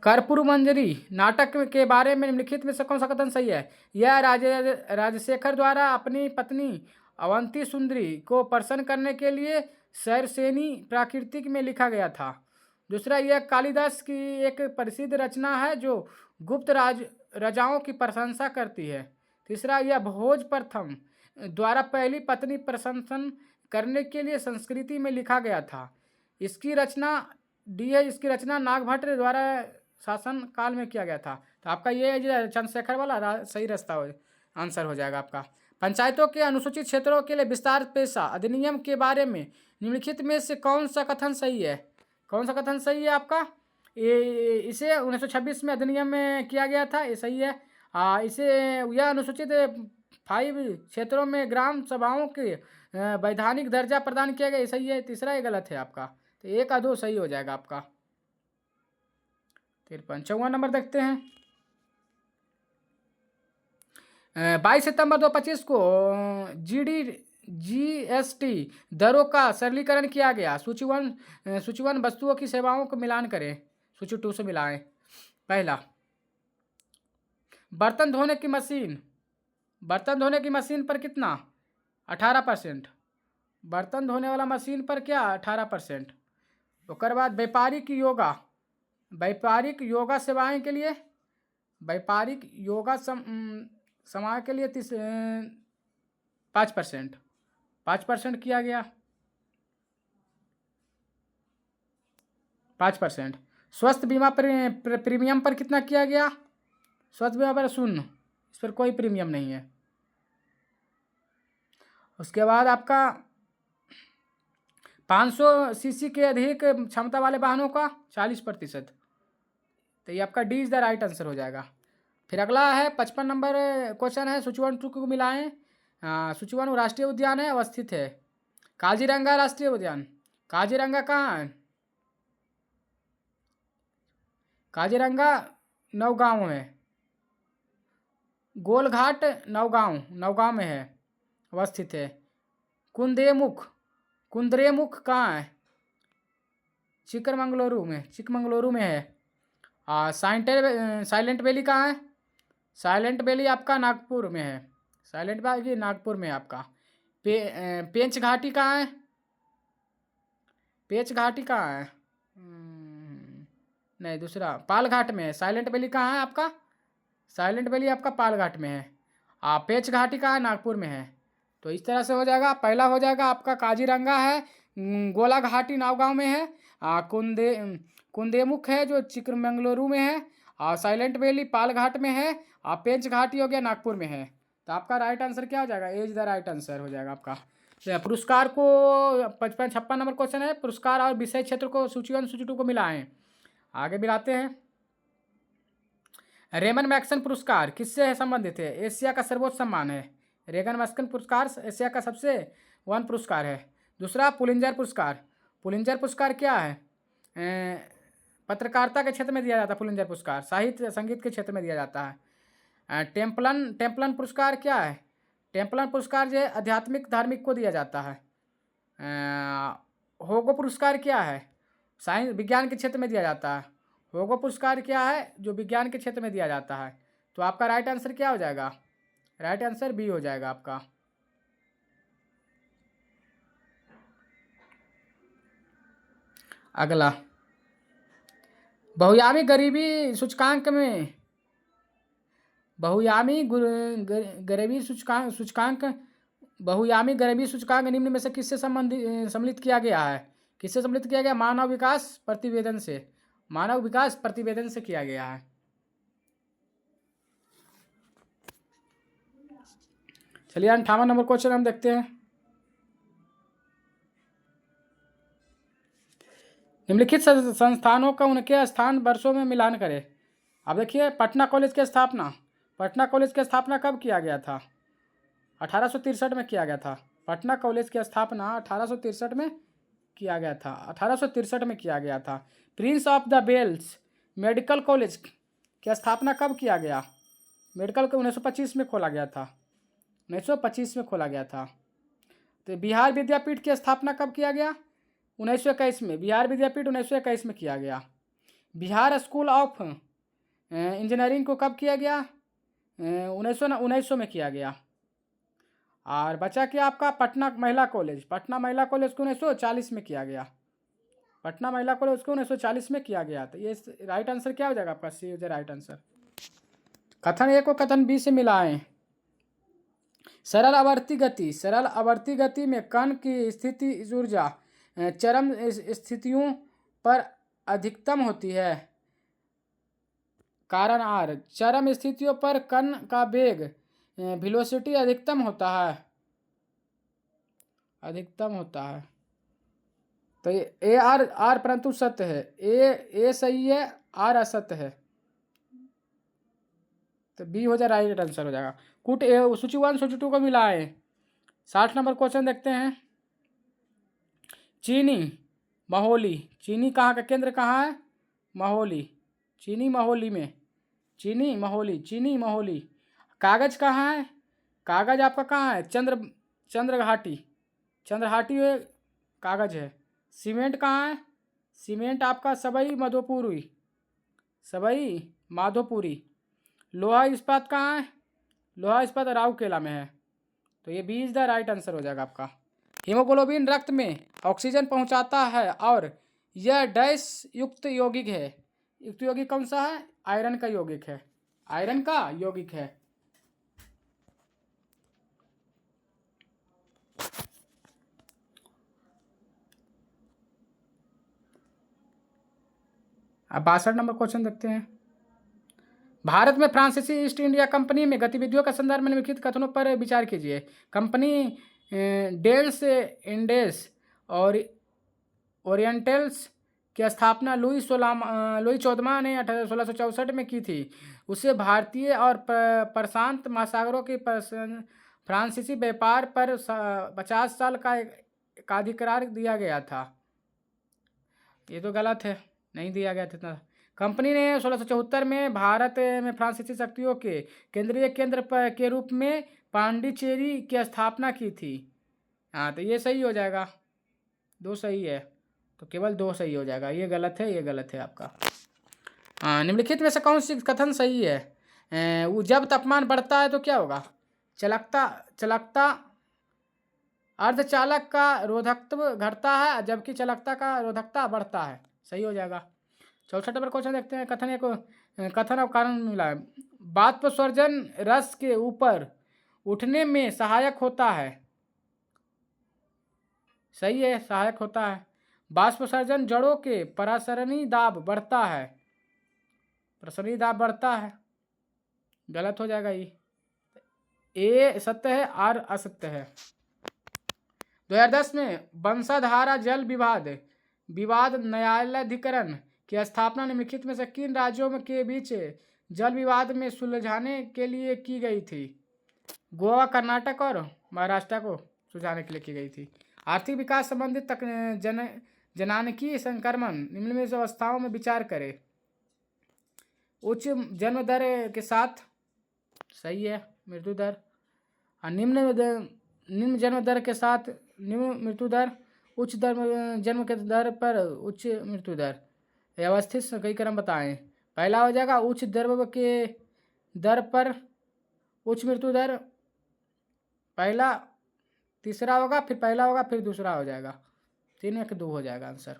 कर्पूर मंजरी नाटक के बारे में निम्नलिखित में से कौन सा कथन सही है? यह राजशेखर द्वारा अपनी पत्नी अवंती सुंदरी को प्रसन्न करने के लिए शैरसेनी प्राकृतिक में लिखा गया था। दूसरा, यह कालिदास की एक प्रसिद्ध रचना है जो गुप्त राजाओं की प्रशंसा करती है। तीसरा, यह भोज प्रथम द्वारा पहली पत्नी प्रशंसन करने के लिए संस्कृति में लिखा गया था। इसकी रचना इसकी रचना नागभट्ट द्वारा शासन काल में किया गया था। तो आपका ये चंद्रशेखर वाला सही रास्ता आंसर हो जाएगा आपका। पंचायतों के अनुसूचित क्षेत्रों के लिए विस्तार पेशा अधिनियम के बारे में निम्नलिखित में से कौन सा कथन सही है? कौन सा कथन सही है आपका? इसे 1926 में अधिनियम में किया गया था, ये सही है। इसे यह अनुसूचित 5 क्षेत्रों में ग्राम सभाओं के वैधानिक दर्जा प्रदान किया गया, ये सही है। तीसरा ये गलत है आपका। तो 1 या 2 सही हो जाएगा आपका। 54 नंबर देखते हैं। 22 सितंबर 2025 को GST दरों का सरलीकरण किया गया। सूची वन वस्तुओं की सेवाओं को मिलान करें, सूची 2 से मिलाएं। पहला, बर्तन धोने की मशीन बर्तन धोने की मशीन पर कितना? 18%। बर्तन धोने वाला मशीन पर क्या? 18%। उसके बाद व्यापारिक योगा सेवाएं के लिए, व्यापारिक योगा सेवाएं के लिए 5%, 5% किया गया, 5%। स्वास्थ्य बीमा प्रीमियम पर कितना किया गया? स्वास्थ्य बीमा पर 0, इस पर कोई प्रीमियम नहीं है। उसके बाद आपका 500 सीसी के अधिक क्षमता वाले वाहनों का 40%। तो ये आपका D is the right answer हो जाएगा। फिर अगला है 55 नंबर क्वेश्चन है, सुचुवन को मिलाएं। सुचुवन राष्ट्रीय उद्यान है, अवस्थित है। काजीरंगा राष्ट्रीय उद्यान, काजीरंगा कहाँ है? काजीरंगा नौगांव है। गोलघाट नौगांव में है, अवस्थित है। कुंद्रेमुख कहाँ है? चिकमंगलुरु में है। साइलेंट वैली कहाँ है? साइलेंट वैली आपका नागपुर में है। साइलेंट वैली नागपुर में है आपका। पेंच घाटी कहाँ है? पेंच घाटी कहाँ है? नहीं, दूसरा पालघाट में है। साइलेंट वैली कहाँ है आपका? साइलेंट वैली आपका पालघाट में है। पेंच घाटी कहाँ है? नागपुर में है। तो इस तरह से हो जाएगा। पहला हो जाएगा आपका काजीरंगा है, गोला घाटी नौगांव में है। कुंदेमुख है जो चिकमंगलुरु में है। साइलेंट वैली पालघाट में है। पेंच घाटी हो गया नागपुर में है। तो आपका राइट आंसर क्या हो जाएगा? एज द राइट आंसर हो जाएगा आपका। पुरस्कार को 56 नंबर क्वेश्चन है, पुरस्कार और विषय क्षेत्र को सूची 1 सूची 2 को मिलाएं। आगे मिलाते हैं। रेमन मैक्सन पुरस्कार किससे संबंधित है? एशिया का सर्वोच्च सम्मान है। रेगन मैक्सन पुरस्कार एशिया का सबसे वन पुरस्कार है। दूसरा पुलिंजर पुरस्कार क्या है? पत्रकारिता के क्षेत्र में दिया जाता है पुलिंजर पुरस्कार। साहित्य संगीत के क्षेत्र में दिया जाता है। टेम्पलन पुरस्कार क्या है? टेम्पलन पुरस्कार जो है आध्यात्मिक धार्मिक को दिया जाता है। होगो पुरस्कार क्या है? साइंस विज्ञान के क्षेत्र में दिया जाता है। होगो पुरस्कार क्या है? जो विज्ञान के क्षेत्र में दिया जाता है। तो आपका राइट आंसर क्या हो जाएगा? राइट आंसर बी हो जाएगा आपका। अगला बहुयामी गरीबी सूचकांक में बहुयामी गरीबी सूचकांक निम्न में से किससे सम्मिलित किया गया है? किससे सम्मिलित किया गया? मानव विकास प्रतिवेदन से किया गया है। चलिए 58 नंबर क्वेश्चन हम देखते हैं। निम्नलिखित संस्थानों का उनके स्थान वर्षों में मिलान करें। अब देखिए पटना कॉलेज की स्थापना कब किया गया था? 1863 में किया गया था। पटना कॉलेज की स्थापना 1863 में किया गया था। 1863 में किया गया था। Prince of the Wales medical college की स्थापना कब किया गया? मेडिकल को 1925 में खोला गया था। 1925 में खोला गया था। तो बिहार विद्यापीठ की स्थापना कब किया गया? 1921 में। बिहार विद्यापीठ 1921 में किया गया। बिहार स्कूल ऑफ इंजीनियरिंग को कब किया गया? 1900 में किया गया। और बचा क्या आपका? पटना महिला कॉलेज को 1940 में किया गया। पटना महिला कॉलेज को 1940 में किया गया। तो ये राइट आंसर क्या हो जाएगा आपका? सी हो जाए राइट आंसर। कथन ए को कथन बी से मिलाएं। सरल आवर्ती गति में कण की स्थिति ऊर्जा चरम स्थितियों पर अधिकतम होती है। कारण आर, चरम स्थितियों पर कण का वेग वेलोसिटी अधिकतम होता है। तो ए आर परंतु सत्य है। ए सही है, आर असत्य है। तो बी हो जाए राइट आंसर हो जाएगा। सूची 1 सूची 2 को मिलाएं। 60 नंबर क्वेश्चन देखते हैं। चीनी कहाँ का केंद्र कहाँ है? महोली। चीनी महोली। कागज कहाँ है? कागज आपका कहाँ है? चंद्रघाटी कागज है। सीमेंट कहाँ है? सीमेंट आपका सवई माधोपुरी। लोहा इस्पात कहाँ है? लोहा इस्पात राउरकेला में है। तो ये B is the right answer हो जाएगा आपका। हीमोग्लोबिन रक्त में ऑक्सीजन पहुंचाता है और यह डैश युक्त यौगिक है। युक्त यौगिक कौन सा है? आयरन का यौगिक है। आयरन का यौगिक है। अब 62 नंबर क्वेश्चन देखते हैं। भारत में फ्रांसीसी ईस्ट इंडिया कंपनी में गतिविधियों का संदर्भ में निम्नलिखित कथनों पर विचार कीजिए। कंपनी डेल्स इंडेस और ओरिएंटल्स की स्थापना लुई 14वां ने 1664 में की थी। उसे भारतीय और प्रशांत महासागरों के फ्रांसीसी व्यापार पर 50 साल का एकाधिकार दिया गया था। ये तो गलत है, नहीं दिया गया था इतना। कंपनी ने 1674 में भारत में फ्रांसीसी शक्तियों के केंद्रीय केंद्र के रूप में पांडिचेरी की स्थापना की थी। हाँ, तो ये सही हो जाएगा। 2 सही है, तो केवल 2 सही हो जाएगा। ये गलत है, ये गलत है आपका। हाँ, निम्नलिखित में से कौन सी कथन सही है? वो जब तापमान बढ़ता है तो क्या होगा? चलकता अर्धचालक का रोधकत्व घटता है, जबकि चलकता का रोधकता बढ़ता है। सही हो जाएगा। 64 नंबर क्वेश्चन देखते हैं। कथन और कारण मिला है। बाष्पस्वर्जन रस के ऊपर उठने में सहायक होता है। सही है, सहायक होता है। बाष्पसर्जन जड़ों के परासरणी दाब बढ़ता है। प्रसरणी दाब बढ़ता है। गलत हो जाएगा ये। ए सत्य है, आर असत्य है। 2010 में वंशाधारा जल विवाद न्यायाधिकरण की स्थापना निम्नलिखित में से किन राज्यों के बीच जल विवाद में सुलझाने के लिए की गई थी? गोवा, कर्नाटक और महाराष्ट्र को सुलझाने के लिए की गई थी। आर्थिक विकास संबंधित जनानकीय संक्रमण निम्न में से अवस्थाओं में विचार करें। उच्च जन्म दर के साथ, सही है, मृत्यु दर। निम्न जन्म दर के साथ निम्न मृत्यु दर, उच्च जन्म के दर पर उच्च मृत्यु दर। व्यवस्थित कई क्रम बताएं। पहला हो जाएगा उच्च द्रव्य के दर पर उच्च मृत्यु दर, पहला। तीसरा होगा, फिर पहला होगा, फिर दूसरा हो जाएगा। 3 1 2 हो जाएगा आंसर।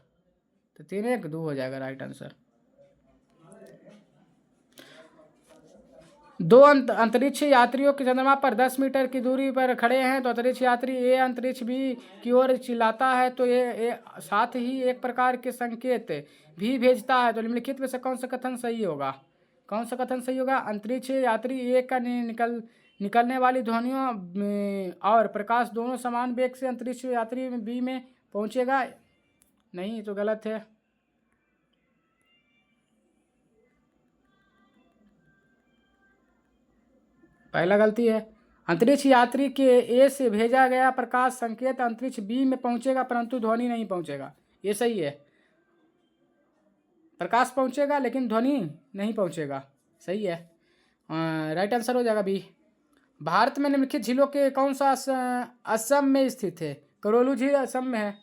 तो 3 1 2 हो जाएगा राइट आंसर। 2 अंतरिक्ष यात्रियों के चंद्रमा पर 10 मीटर की दूरी पर खड़े हैं। तो अंतरिक्ष यात्री ए अंतरिक्ष बी की ओर चिल्लाता है, तो ये साथ ही एक प्रकार के संकेत भी भेजता है। तो निम्नलिखित में से कौन सा कथन सही होगा? कौन सा कथन सही होगा? अंतरिक्ष यात्री ए का निकलने वाली ध्वनियों और प्रकाश दोनों समान वेग से अंतरिक्ष यात्री बी में पहुंचेगा। नहीं, तो गलत है। पहला गलती है। अंतरिक्ष यात्री के ए से भेजा गया प्रकाश संकेत अंतरिक्ष बी में पहुंचेगा, परंतु ध्वनि नहीं पहुंचेगा। ये सही है। प्रकाश पहुंचेगा लेकिन ध्वनि नहीं पहुंचेगा। सही है, राइट आंसर हो जाएगा बी। भारत में निम्नलिखित झीलों के कौन सा असम में स्थित है? करोलू झील असम में है,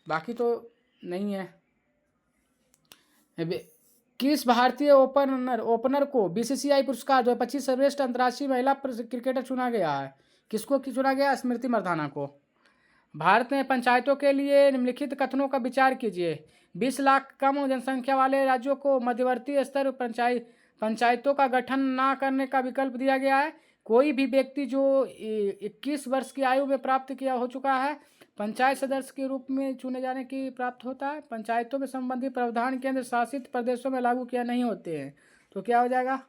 बाकी तो नहीं है। किस भारतीय ओपनर को बीसीसीआई पुरस्कार 2025 सर्वश्रेष्ठ अंतर्राष्ट्रीय महिला क्रिकेटर चुना गया है? किसको चुना गया? स्मृति मंधाना को। भारत में पंचायतों के लिए निम्नलिखित कथनों का विचार कीजिए। 20 लाख कम जनसंख्या वाले राज्यों को मध्यवर्ती स्तर पंचायतों का गठन न करने का विकल्प दिया गया है। कोई भी व्यक्ति जो 21 वर्ष की आयु में प्राप्त किया हो चुका है पंचायत सदस्य के रूप में चुने जाने की प्राप्त होता है। पंचायतों में संबंधित प्रावधान केंद्र शासित प्रदेशों में लागू किया नहीं होते हैं। तो क्या हो जाएगा?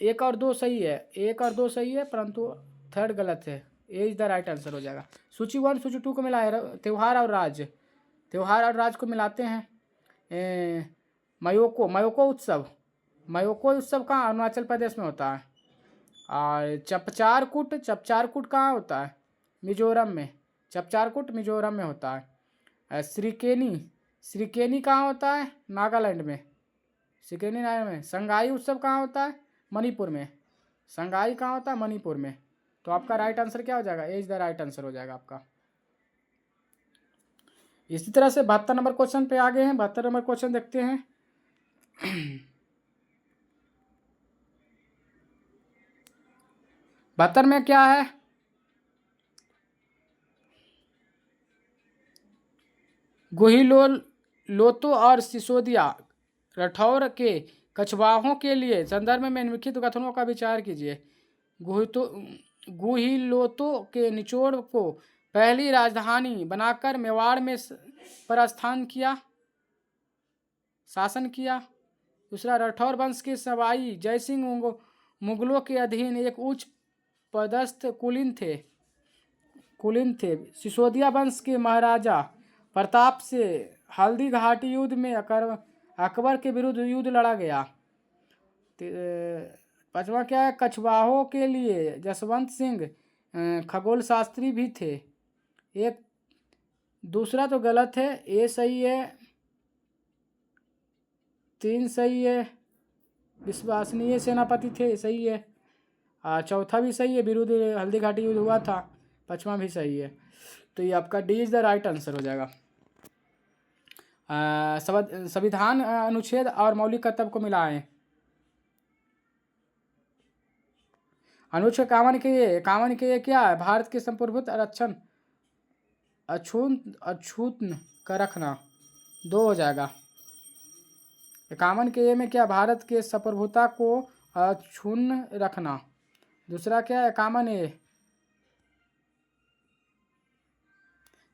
1 और 2 सही है, 1 और 2 सही है, परंतु 3rd गलत है। ए इज द राइट आंसर हो जाएगा। सूची 1 सूची 2 को मिला है। त्यौहार और राज को मिलाते हैं। मयोको उत्सव कहाँ? अरुणाचल प्रदेश में होता है। और चपचारकूट कहाँ होता है? मिजोरम में। चपचारकूट मिजोरम में होता है। श्रीकेनी कहाँ होता है? नागालैंड में। श्रीकेनी नागालैंड में। संगाई उत्सव कहाँ होता है? मणिपुर में। संगाई कहाँ होता है? मणिपुर में। तो आपका राइट आंसर क्या हो जाएगा? A is the right answer हो जाएगा आपका। इसी तरह से 72 नंबर क्वेश्चन पे आगे हैं। 72 नंबर क्वेश्चन देखते हैं। 72 में क्या है? गुहिलोल लोतो और सिसोदिया राठौर के कछवाहों के लिए संदर्भ में निम्नलिखित कथनों का विचार कीजिए। गुहिलोतो के निचोड़ को पहली राजधानी बनाकर मेवाड़ में प्रस्थान किया, शासन किया। दूसरा, राठौर वंश के सवाई जयसिंह मुगलों के अधीन एक उच्च पदस्थ कुलीन थे। सिसोदिया वंश के महाराजा प्रताप से हल्दी घाटी युद्ध में अकबर के विरुद्ध युद्ध लड़ा गया। पांचवा क्या है? कछवाहों के लिए जसवंत सिंह खगोल शास्त्री भी थे। एक दूसरा तो गलत है, ए सही है, 3 सही है, विश्वसनीय सेनापति थे, सही है। चौथा भी सही है, विरुद्ध हल्दी घाटी युद्ध हुआ था, 5वां भी सही है। तो ये आपका D is the right answer हो जाएगा। संविधान अनुच्छेद और मौलिक कर्तव्य को मिलाएं। अनुच्छेद 51 के ये क्या है? भारत के संप्रभुत्व आरक्षण अछूत का रखना, 2 हो जाएगा। 51 के ये में क्या? भारत के संप्रभुता को अक्षुण्ण रखना। दूसरा क्या है?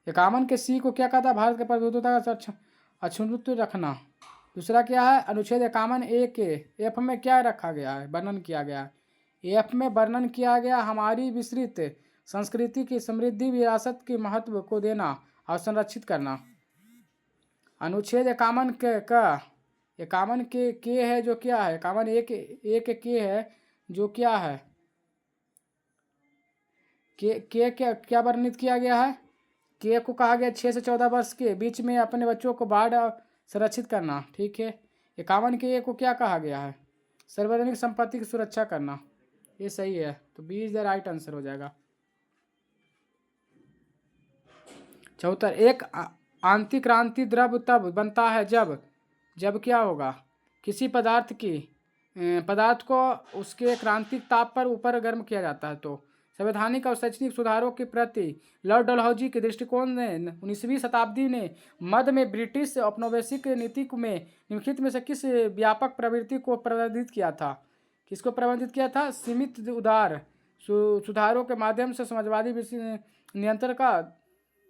51 के सी को क्या कहता है? भारत के प्रभुत्वता का अक्षुण्ण रखना। दूसरा क्या है? अनुच्छेद 51 ए के एफ में क्या रखा गया है? वर्णन किया गया है। एफ में वर्णन किया गया हमारी विस्तृत संस्कृति की समृद्धि विरासत के महत्व को देना और संरक्षित करना। अनुच्छेद 51 के है जो क्या है? 51 एक के है जो क्या है? के क्या वर्णित किया गया है? के को कहा गया 6 से 14 वर्ष के बीच में अपने बच्चों को बाढ़ संरक्षित करना, ठीक है। 51 के ए को क्या कहा गया है? सार्वजनिक संपत्ति की सुरक्षा करना, ये सही है। तो B is the right answer हो जाएगा। 74, एक आंतरिक्रांति द्रव्य तब बनता है जब क्या होगा? किसी पदार्थ को उसके क्रांतिक ताप पर ऊपर गर्म किया जाता है। तो संवैधानिक और शैक्षणिक सुधारों के प्रति लॉर्ड डलहौजी के दृष्टिकोण ने 19वीं शताब्दी ने मध्य में ब्रिटिश औपनिवेशिक नीति में निम्नलिखित में से किस व्यापक प्रवृत्ति को प्रबंधित किया था? किसको प्रबंधित किया था? सीमित उदार सुधारों के माध्यम से समाजवादी नियंत्रण का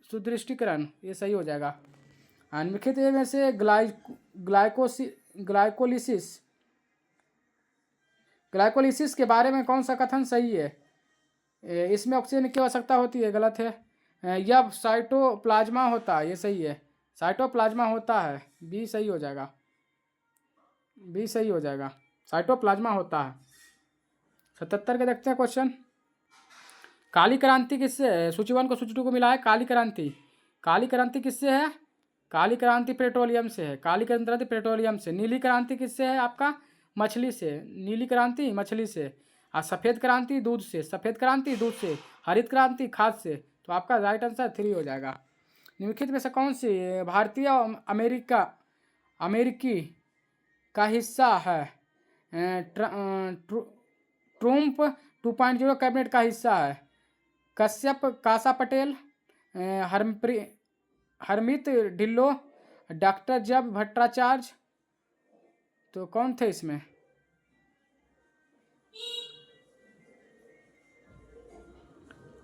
सुदृष्टिकरण, ये सही हो जाएगा। निम्नलिखित में से ग्लाइकोलिसिस के बारे में कौन सा कथन सही है? इसमें ऑक्सीजन की आवश्यकता होती है, गलत है। यह साइटोप्लाज्मा होता है, ये सही है। साइटोप्लाज्मा होता है, बी सही हो जाएगा। बी सही हो जाएगा, साइटोप्लाज्मा होता है। 77 के देखते हैं क्वेश्चन। काली क्रांति किससे है? सूची 1 को सूची 2 को मिला है। काली क्रांति किससे है? काली क्रांति पेट्रोलियम से है। काली क्रांति पेट्रोलियम से। नीली क्रांति किससे है? आपका मछली से। नीली क्रांति मछली से। और सफ़ेद क्रांति दूध से। सफ़ेद क्रांति दूध से। हरित क्रांति खाद से। तो आपका राइट आंसर 3 हो जाएगा। निम्नलिखित में से कौन सी भारतीय अमेरिकी का हिस्सा है? ट्रम्प 2.0 कैबिनेट का हिस्सा है। कश्यप कासा पटेल, हरमित ढिल्लो, डॉक्टर जब भट्टाचार्य। तो कौन थे इसमें?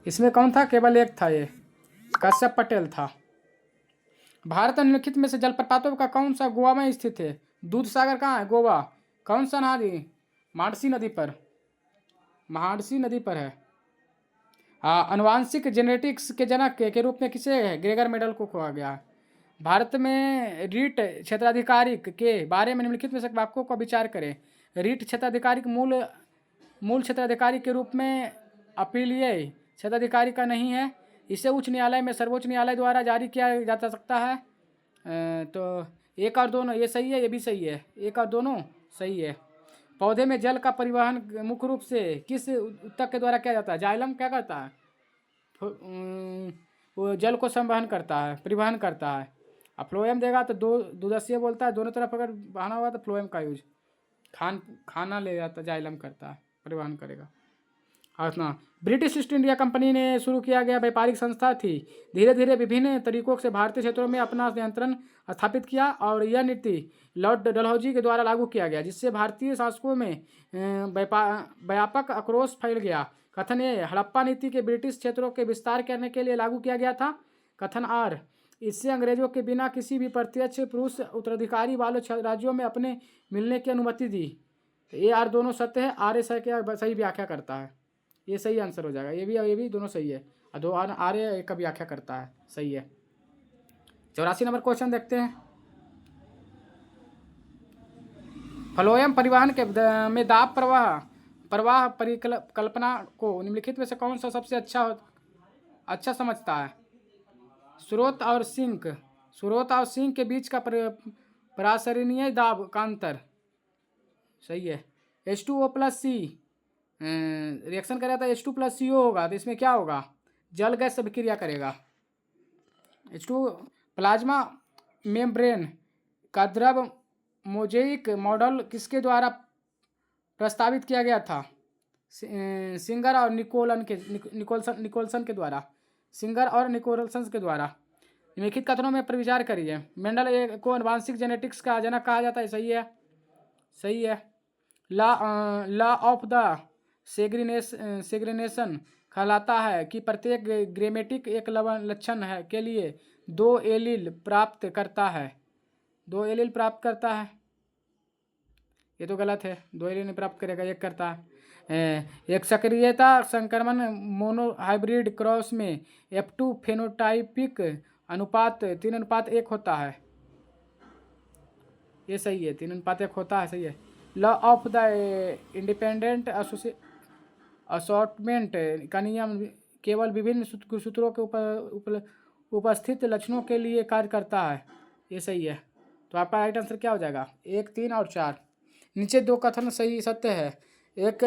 इसमें कौन था? केवल एक था, ये कश्यप पटेल था। भारत निम्नलिखित में से जलप्रपातों का कौन सा गोवा में स्थित है? दूध सागर कहाँ है? गोवा। कौन सा नदी? महानसी नदी पर है। आनुवांशिक जेनेटिक्स के जनक के रूप में किसे ग्रेगर मेडल को खोआ गया? भारत में रीट क्षेत्राधिकारी के बारे में निम्नलिखित में से वाक्यों का विचार करें। रीट क्षेत्राधिकारी मूल क्षेत्राधिकारी के रूप में अपीलीय क्षेत्राधिकारी का नहीं है। इसे सर्वोच्च न्यायालय द्वारा जारी किया जा सकता है। तो 1 और 2 ये सही है, ये भी सही है। 1 और 2 सही है। पौधे में जल का परिवहन मुख्य रूप से किस ऊतक के द्वारा किया जाता है? जाइलम क्या करता है? वो जल को परिवहन करता है। अब फ्लोएम देगा तो दुदस्य बोलता है। दोनों तरफ अगर बहाना हुआ तो फ्लोएम का यूज। खाना ले जाता, जाइलम करता है, परिवहन करेगा। हाँ, ब्रिटिश ईस्ट इंडिया कंपनी ने शुरू किया गया व्यापारिक संस्था थी। धीरे धीरे विभिन्न तरीकों से भारतीय क्षेत्रों में अपना नियंत्रण स्थापित किया और यह नीति लॉर्ड डलहौजी के द्वारा लागू किया गया, जिससे भारतीय शासकों में व्यापक आक्रोश फैल गया। कथन ए, हड़प्पा नीति के ब्रिटिश क्षेत्रों के विस्तार करने के लिए लागू किया गया था। कथन आर, इससे अंग्रेजों के बिना किसी भी प्रत्यक्ष पुरुष उत्तराधिकारी वाले राज्यों में अपने मिलने की अनुमति दी। तो ये आर दोनों सत्य है, आर एस क्या सही व्याख्या करता है, ये सही आंसर हो जाएगा। ये भी दोनों सही है, और दो आर एक का व्याख्या करता है, सही है। 84 नंबर क्वेश्चन देखते हैं। फ्लोएम परिवहन के में दाब प्रवाह परिकल्पना को निम्नलिखित में से कौन सा सबसे अच्छा समझता है? स्रोत और सिंक के बीच का प्रासरणीय दाब का अंतर, सही है। H2O+C रिएक्शन करेगा तो H2+CO होगा, तो इसमें क्या होगा? जल गैस अभिक्रिया करेगा। H2 प्लाज्मा मेम्ब्रेन का द्रव मोजेइक मॉडल किसके द्वारा प्रस्तावित किया गया था? सिंगर और निकोलसन के द्वारा। सिंगर और निकोलसन के द्वारा। निम्नलिखित कथनों में पर विचार करिए। मेंडल को आनुवांशिक जेनेटिक्स का जनक कहा जाता है, सही है, सही है। लॉ ऑफ द सेग्रेनेशन कहलाता है कि प्रत्येक ग्रेमेटिक एक लक्षण है के लिए 2 एलील प्राप्त करता है। 2 एलील प्राप्त करता है, ये तो गलत है। 2 एलील नहीं प्राप्त करेगा, एक करता है। एक सक्रियता संक्रमण मोनोहाइब्रिड क्रॉस में F2 फेनोटाइपिक अनुपात 3:1 होता है, ये सही है। 3:1 होता है, सही है। Law of the independent assortment का नियम केवल विभिन्न सूत्रों के उपस्थित लक्षणों के लिए कार्य करता है, ये सही है। तो आपका राइट आंसर क्या हो जाएगा? 1, 3 और 4। नीचे 2 कथन सही सत्य है। एक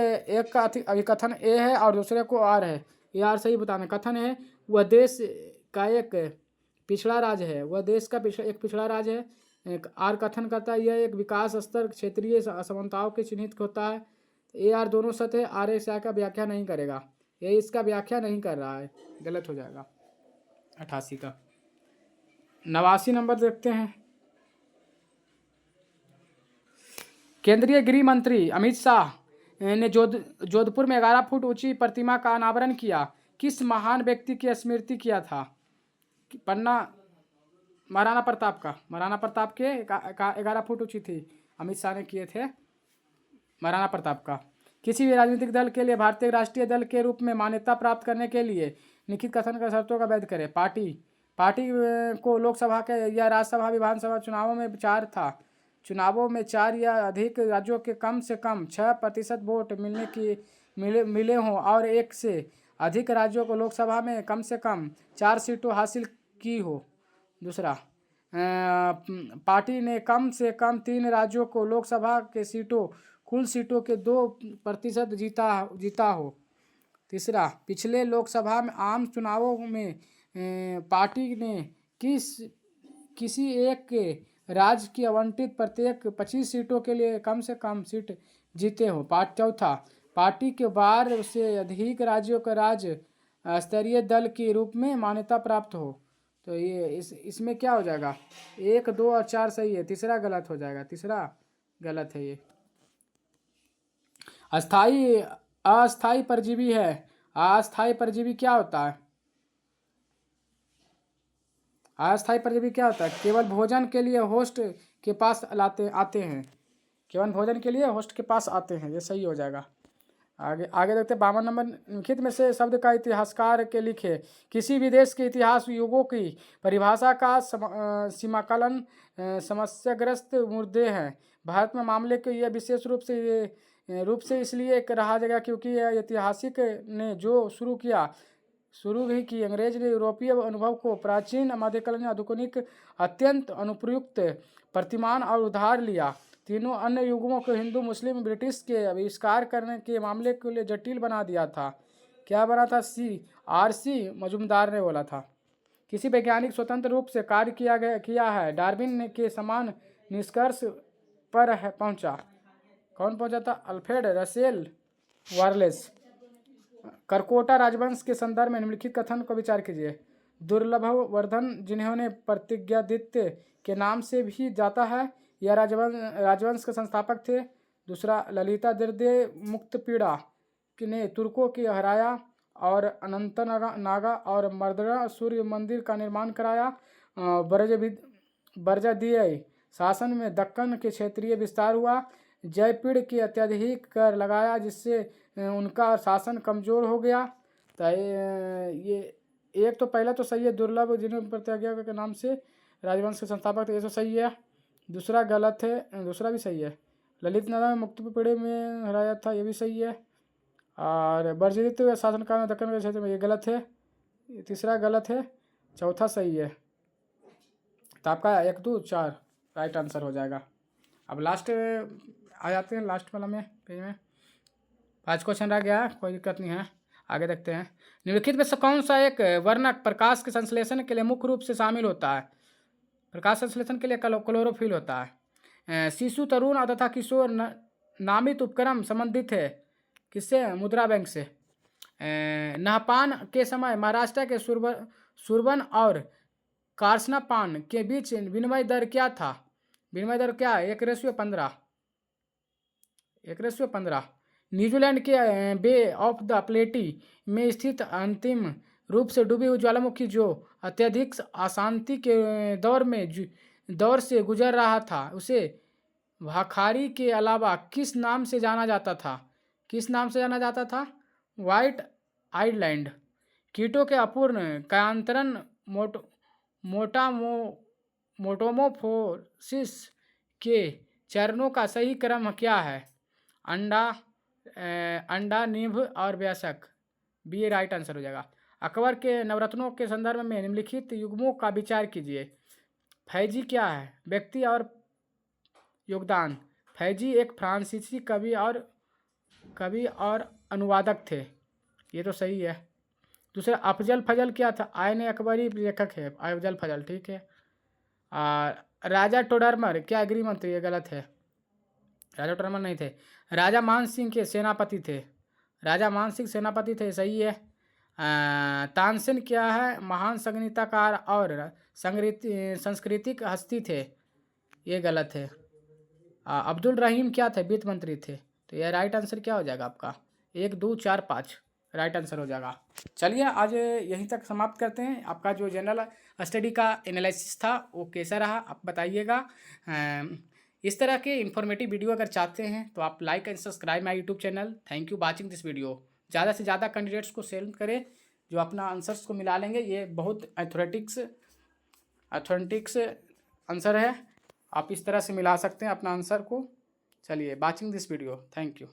का कथन ए है और दूसरे को आर है। ये आर सही बताना। कथन है वह देश का एक पिछड़ा राज्य है, वह देश का एक पिछड़ा राज्य है। आर कथन करता है यह एक विकास स्तर क्षेत्रीय असमानताओं के चिन्हित होता है। ए आर दोनों सत्य है। आर एस का व्याख्या नहीं करेगा, ये इसका व्याख्या नहीं कर रहा है, गलत हो जाएगा। 88 का। 89 नंबर देखते हैं। केंद्रीय गृह मंत्री अमित शाह ने जोधपुर में 11 फुट ऊंची प्रतिमा का अनावरण किया। किस महान व्यक्ति की स्मृति किया था? पन्ना महाराणा प्रताप का। महाराणा प्रताप के 11 फुट ऊंची थी, अमित शाह ने किए थे महाराणा प्रताप का। किसी भी राजनीतिक दल के लिए भारतीय राष्ट्रीय दल के रूप में मान्यता प्राप्त करने के लिए निम्नलिखित कथन का शर्तों का वैध करें। पार्टी को लोकसभा के या राज्यसभा विधानसभा चुनावों में 4 या अधिक राज्यों के कम से कम 6% वोट मिले हों और 1 से अधिक राज्यों को लोकसभा में कम से कम 4 सीटों हासिल की हो। दूसरा, पार्टी ने कम से कम 3 राज्यों को लोकसभा के कुल सीटों के 2% जीता हो। तीसरा, पिछले लोकसभा में आम चुनावों में पार्टी ने किसी एक के राज्य की आवंटित प्रत्येक 25 सीटों के लिए कम से कम सीट जीते हो। चौथा, पार्टी के 12 से अधिक राज्यों का राज्य स्तरीय दल के रूप में मान्यता प्राप्त हो। तो ये इसमें क्या हो जाएगा? 1, 2 और 4 सही है, तीसरा गलत हो जाएगा, तीसरा गलत है। ये अस्थाई परजीवी है। अस्थाई परजीवी क्या होता है? अस्थाई परजीवी क्या होता है? केवल भोजन के लिए होस्ट के पास आते हैं, केवल भोजन के लिए होस्ट के पास आते हैं, ये सही हो जाएगा। आगे देखते हैं 52 नंबर। निम्नलिखित में से शब्द का इतिहासकार के लिखे किसी भी देश के इतिहास युगों की परिभाषा का सीमाकलन समस्याग्रस्त मुद्दे हैं। भारत में मामले को यह विशेष रूप से इसलिए रहा जाएगा क्योंकि ऐतिहासिक ने जो शुरू ही की अंग्रेज ने यूरोपीय अनुभव को प्राचीन मध्यकालीन आधुनिक अत्यंत अनुप्रयुक्त प्रतिमान और उधार लिया। तीनों अन्य युगों को हिंदू मुस्लिम ब्रिटिश के आविष्कार करने के मामले के लिए जटिल बना दिया था। क्या बना था? R.C. मजुमदार ने बोला था। किसी वैज्ञानिक स्वतंत्र रूप से कार्य किया है डार्विन के समान निष्कर्ष पर पहुंचा। कौन पहुंचा था? Alfred Russel wireless. करकोटा राजवंश के संदर्भ में निम्नलिखित कथन को विचार कीजिए। दुर्लभ वर्धन, जिन्होंने प्रतिज्ञादित्य के नाम से भी जाता है, यह राजवंश के संस्थापक थे। दूसरा, ललिता द्वितीय मुक्तपीड़ा ने तुर्कों की हराया और अनंत नागा और मर्दरा सूर्य मंदिर का निर्माण कराया। बरजदीय शासन में दक्कन के क्षेत्रीय विस्तार हुआ। जयपीड़ की अत्यधिक कर लगाया, जिससे उनका शासन कमजोर हो गया। तो ये एक तो पहला तो सही है, दुर्लभ जिन्होंने प्रतिज्ञा के नाम से राजवंश के संस्थापक थे, ये तो सही है। दूसरा गलत है, दूसरा भी सही है। ललित नागा में मुक्तपीड़े में हराया था, ये भी सही है। और बर्जदीय शासनकाल में दक्कन के क्षेत्र में, ये गलत है। तीसरा गलत है, चौथा सही है। तो आपका 1 2 4 राइट आंसर हो जाएगा। अब लास्ट आ जाते हैं, लास्ट वाला में पेज में 5 क्वेश्चन रह गया, कोई दिक्कत नहीं है, आगे देखते हैं। निम्नलिखित में से कौन सा एक वर्णक प्रकाश के संश्लेषण के लिए मुख्य रूप से शामिल होता है? प्रकाश संश्लेषण के लिए क्लोरोफिल होता है। शिशु, तरुण तथा किशोर नामित उपक्रम संबंधित है किससे? मुद्रा बैंक से। नहपान के समय महाराष्ट्र के सुरबन और कारसनापान के बीच विनिमय दर क्या था? विनिमय दर क्या है? 1:15। 1:15। न्यूजीलैंड के बे ऑफ द प्लेटी में स्थित अंतिम रूप से डूबी हुई ज्वालामुखी जो अत्यधिक अशांति के दौर से गुजर रहा था, उसे भाखारी के अलावा किस नाम से जाना जाता था? किस नाम से जाना जाता था? White island. कीटों के अपूर्ण कायांतरण मोटामोफोसिस के चरणों का सही क्रम क्या है? अंडा, निभ और वयस्क। बी राइट आंसर हो जाएगा। अकबर के नवरत्नों के संदर्भ में निम्नलिखित युग्मों का विचार कीजिए। फैजी क्या है? व्यक्ति और योगदान। फैजी एक फ्रांसीसी कवि और अनुवादक थे, ये तो सही है। दूसरा, अफजल फजल क्या था? आयन अकबरी लेखक है अफजल फजल, ठीक है। राजा टोडरमल क्या एग्रीमंत्री? ये गलत है, राजा टोडरमल नहीं थे। राजा मान सिंह के सेनापति थे, राजा मान सिंह सेनापति थे, सही है। तानसेन क्या है? महान संगीतकार और सांस्कृतिक हस्ती थे, ये गलत है। अब्दुल रहीम क्या थे? वित्त मंत्री थे। तो यह राइट आंसर क्या हो जाएगा आपका? 1 2 4 5 राइट आंसर हो जाएगा। चलिए आज यहीं तक समाप्त करते हैं। आपका जो जनरल स्टडी का एनालिसिस था वो कैसा रहा आप बताइएगा। इस तरह के इन्फॉर्मेटिव वीडियो अगर चाहते हैं तो आप like and subscribe my YouTube channel. Thank you watching this video. ज़्यादा से ज़्यादा कैंडिडेट्स को सेंड करें जो अपना आंसर्स को मिला लेंगे। ये बहुत अथेंटिक्स आंसर है, आप इस तरह से मिला सकते हैं अपना आंसर को। चलिए watching this video, thank you.